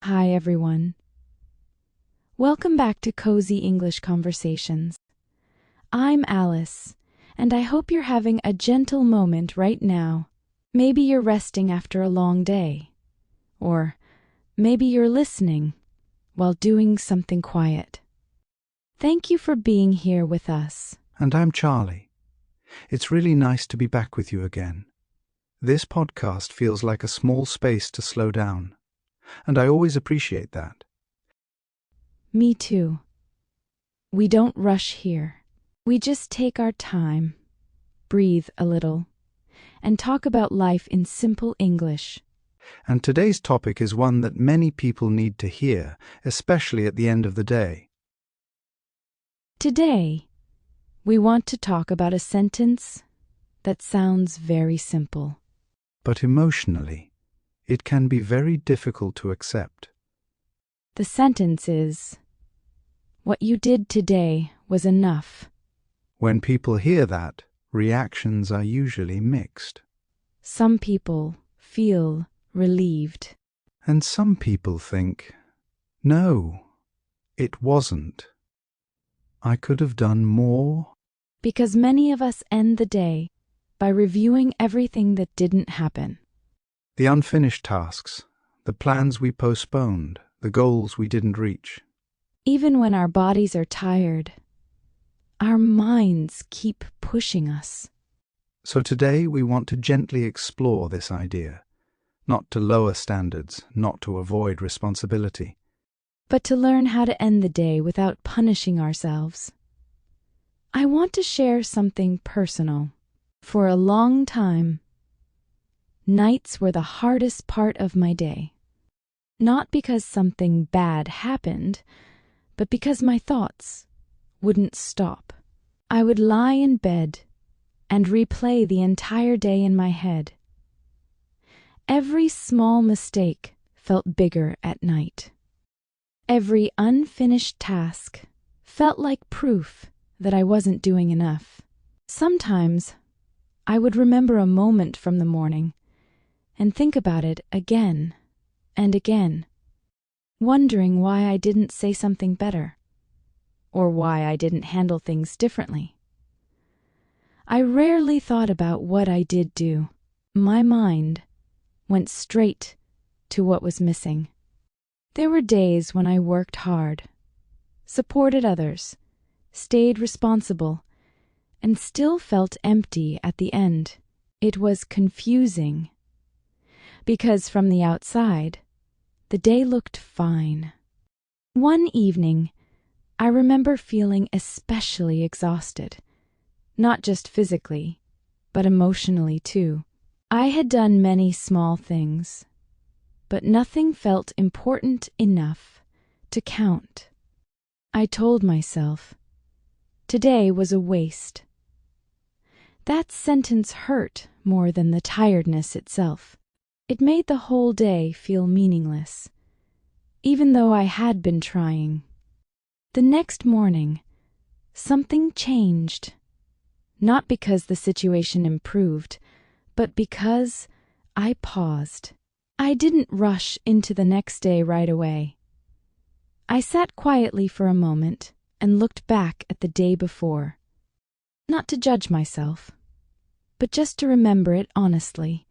Hi, everyone. Welcome back to Cozy English Conversations. I'm Alice, and I hope you're having a gentle moment right now. Maybe you're resting after a long day, or maybe you're listening while doing something quiet. Thank you for being here with us. And I'm Charlie. It's really nice to be back with you again. This podcast feels like a small space to slow down, and I always appreciate that. Me too. We don't rush here. We just take our time, breathe a little, and talk about life in simple English. And today's topic is one that many people need to hear, especially at the end of the day. Today, we want to talk about a sentence that sounds very simple. But emotionally, it can be very difficult to accept. The sentence is, "What you did today was enough." When people hear that, reactions are usually mixed. Some people feel relieved. And some people think, no, it wasn't. I could have done more. Because many of us end the day by reviewing everything that didn't happen. The unfinished tasks, the plans we postponed, the goals we didn't reach. Even when our bodies are tired, our minds keep pushing us. So today we want to gently explore this idea, not to lower standards, not to avoid responsibility. But to learn how to end the day without punishing ourselves. I want to share something personal. For a long time, nights were the hardest part of my day. Not because something bad happened, but because my thoughts wouldn't stop. I would lie in bed and replay the entire day in my head. Every small mistake felt bigger at night. Every unfinished task felt like proof that I wasn't doing enough. Sometimes I would remember a moment from the morning and think about it again and again, wondering why I didn't say something better, or why I didn't handle things differently. I rarely thought about what I did do. My mind went straight to what was missing. There were days when I worked hard, supported others, stayed responsible, and still felt empty at the end. It was confusing, because from the outside, the day looked fine. One evening, I remember feeling especially exhausted, not just physically, but emotionally too. I had done many small things, but nothing felt important enough to count. I told myself, today was a waste. That sentence hurt more than the tiredness itself. It made the whole day feel meaningless, even though I had been trying. The next morning, something changed. Not because the situation improved, but because I paused. I didn't rush into the next day right away. I sat quietly for a moment and looked back at the day before. Not to judge myself, but just to remember it honestly.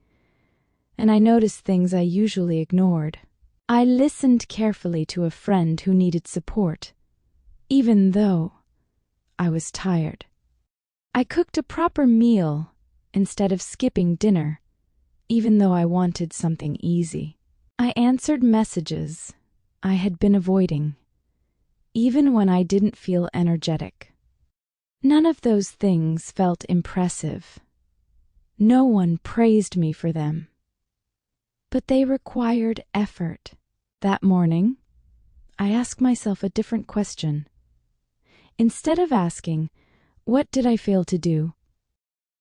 And I noticed things I usually ignored. I listened carefully to a friend who needed support, even though I was tired. I cooked a proper meal instead of skipping dinner, even though I wanted something easy. I answered messages I had been avoiding, even when I didn't feel energetic. None of those things felt impressive. No one praised me for them. But they required effort. That morning, I asked myself a different question. Instead of asking, "What did I fail to do?"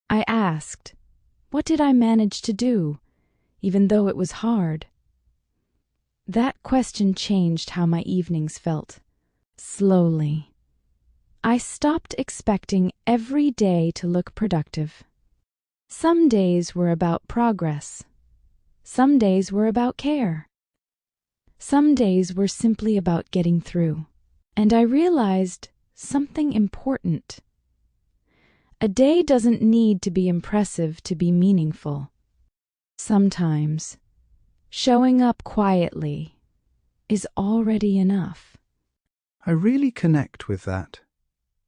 I asked, "What did I manage to do, even though it was hard?" That question changed how my evenings felt. Slowly, I stopped expecting every day to look productive. Some days were about progress. Some days were about care. Some days were simply about getting through. And I realized something important. A day doesn't need to be impressive to be meaningful. Sometimes, showing up quietly is already enough. I really connect with that.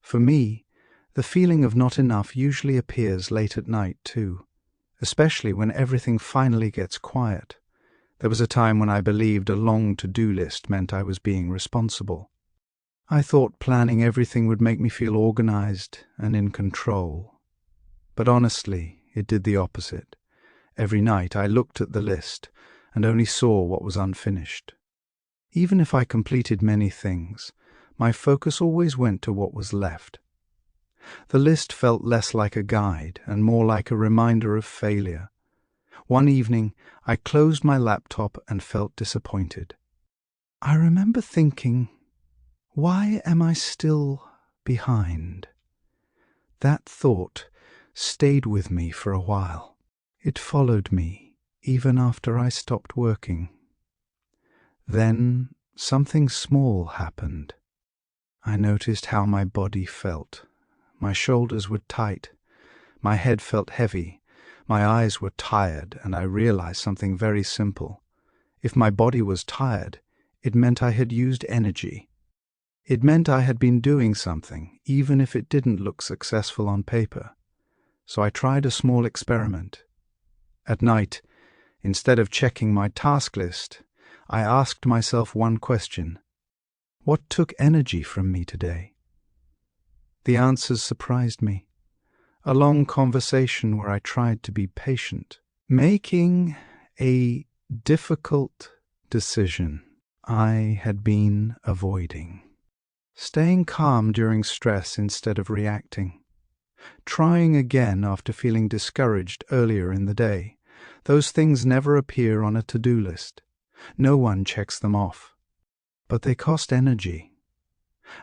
For me, the feeling of not enough usually appears late at night too, especially when everything finally gets quiet. There was a time when I believed a long to-do list meant I was being responsible. I thought planning everything would make me feel organized and in control. But honestly, it did the opposite. Every night I looked at the list and only saw what was unfinished. Even if I completed many things, my focus always went to what was left. The list felt less like a guide and more like a reminder of failure. One evening, I closed my laptop and felt disappointed. I remember thinking, why am I still behind? That thought stayed with me for a while. It followed me even after I stopped working. Then something small happened. I noticed how my body felt. My shoulders were tight. My head felt heavy. My eyes were tired, and I realized something very simple. If my body was tired, it meant I had used energy. It meant I had been doing something, even if it didn't look successful on paper. So I tried a small experiment. At night, instead of checking my task list, I asked myself one question. What took energy from me today? The answers surprised me. A long conversation where I tried to be patient. Making a difficult decision I had been avoiding. Staying calm during stress instead of reacting. Trying again after feeling discouraged earlier in the day. Those things never appear on a to-do list. No one checks them off. But they cost energy.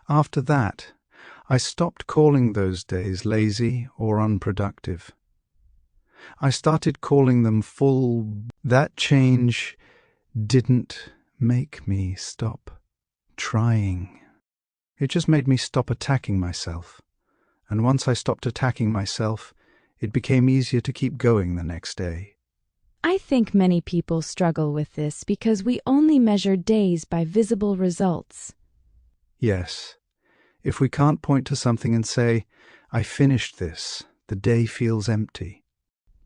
After that, I stopped calling those days lazy or unproductive. I started calling them full. That change didn't make me stop trying. It just made me stop attacking myself. And once I stopped attacking myself, it became easier to keep going the next day. I think many people struggle with this because we only measure days by visible results. Yes, if we can't point to something and say, I finished this, the day feels empty.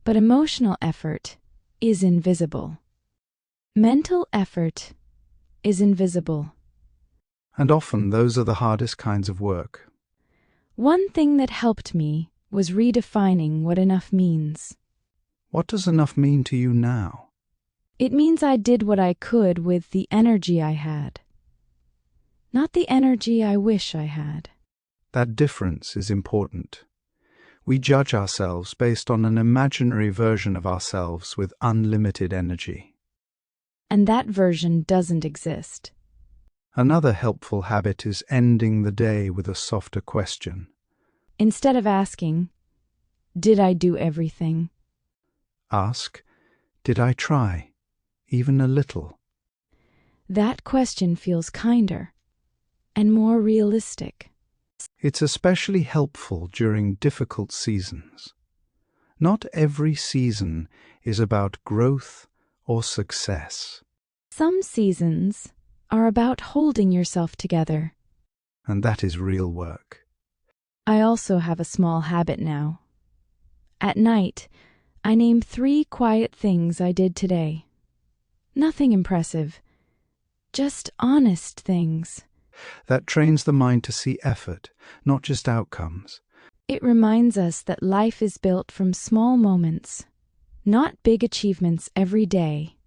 But emotional effort is invisible. Mental effort is invisible. And often those are the hardest kinds of work. One thing that helped me was redefining what enough means. What does enough mean to you now? It means I did what I could with the energy I had, not the energy I wish I had. That difference is important. We judge ourselves based on an imaginary version of ourselves with unlimited energy. And that version doesn't exist. Another helpful habit is ending the day with a softer question. Instead of asking, did I do everything? Ask, did I try, even a little? That question feels kinder and more realistic. It's especially helpful during difficult seasons. Not every season is about growth or success. Some seasons are about holding yourself together. And that is real work. I also have a small habit now. At night, I name 3 quiet things I did today. Nothing impressive, just honest things. That trains the mind to see effort, not just outcomes. It reminds us that life is built from small moments, not big achievements every day.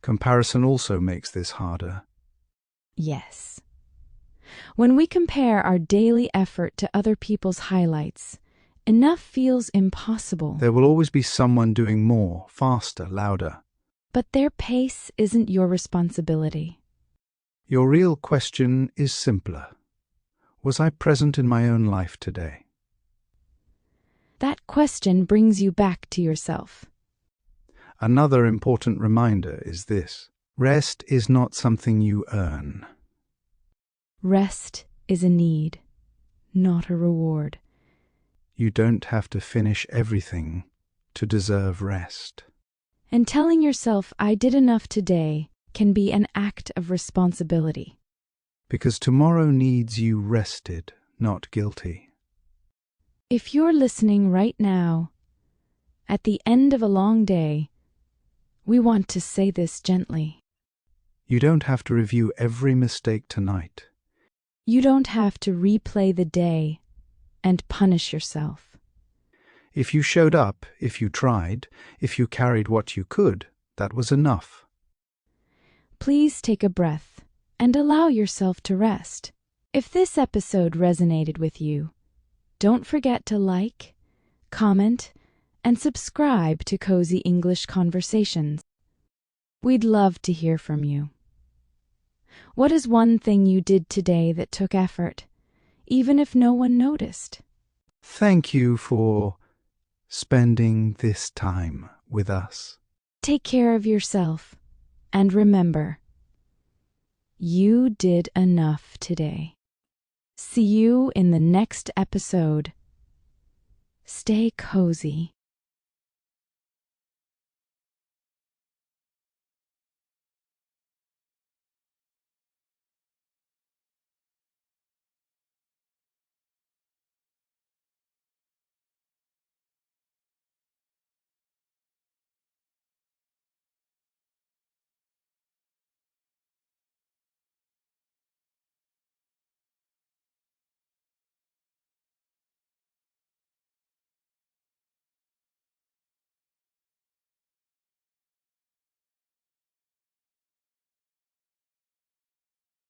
Comparison also makes this harder. Yes. When we compare our daily effort to other people's highlights, enough feels impossible. There will always be someone doing more, faster, louder. But their pace isn't your responsibility. Your real question is simpler. Was I present in my own life today? That question brings you back to yourself. Another important reminder is this. Rest is not something you earn. Rest is a need, not a reward. You don't have to finish everything to deserve rest. And telling yourself, "I did enough today," can be an act of responsibility. Because tomorrow needs you rested, not guilty. If you're listening right now, at the end of a long day, we want to say this gently. You don't have to review every mistake tonight. You don't have to replay the day and punish yourself. If you showed up, if you tried, if you carried what you could, that was enough. Please take a breath and allow yourself to rest. If this episode resonated with you, don't forget to like, comment, and subscribe to Cozy English Conversations. We'd love to hear from you. What is one thing you did today that took effort, even if no one noticed? Thank you for spending this time with us. Take care of yourself, and remember, you did enough today. See you in the next episode. Stay cozy.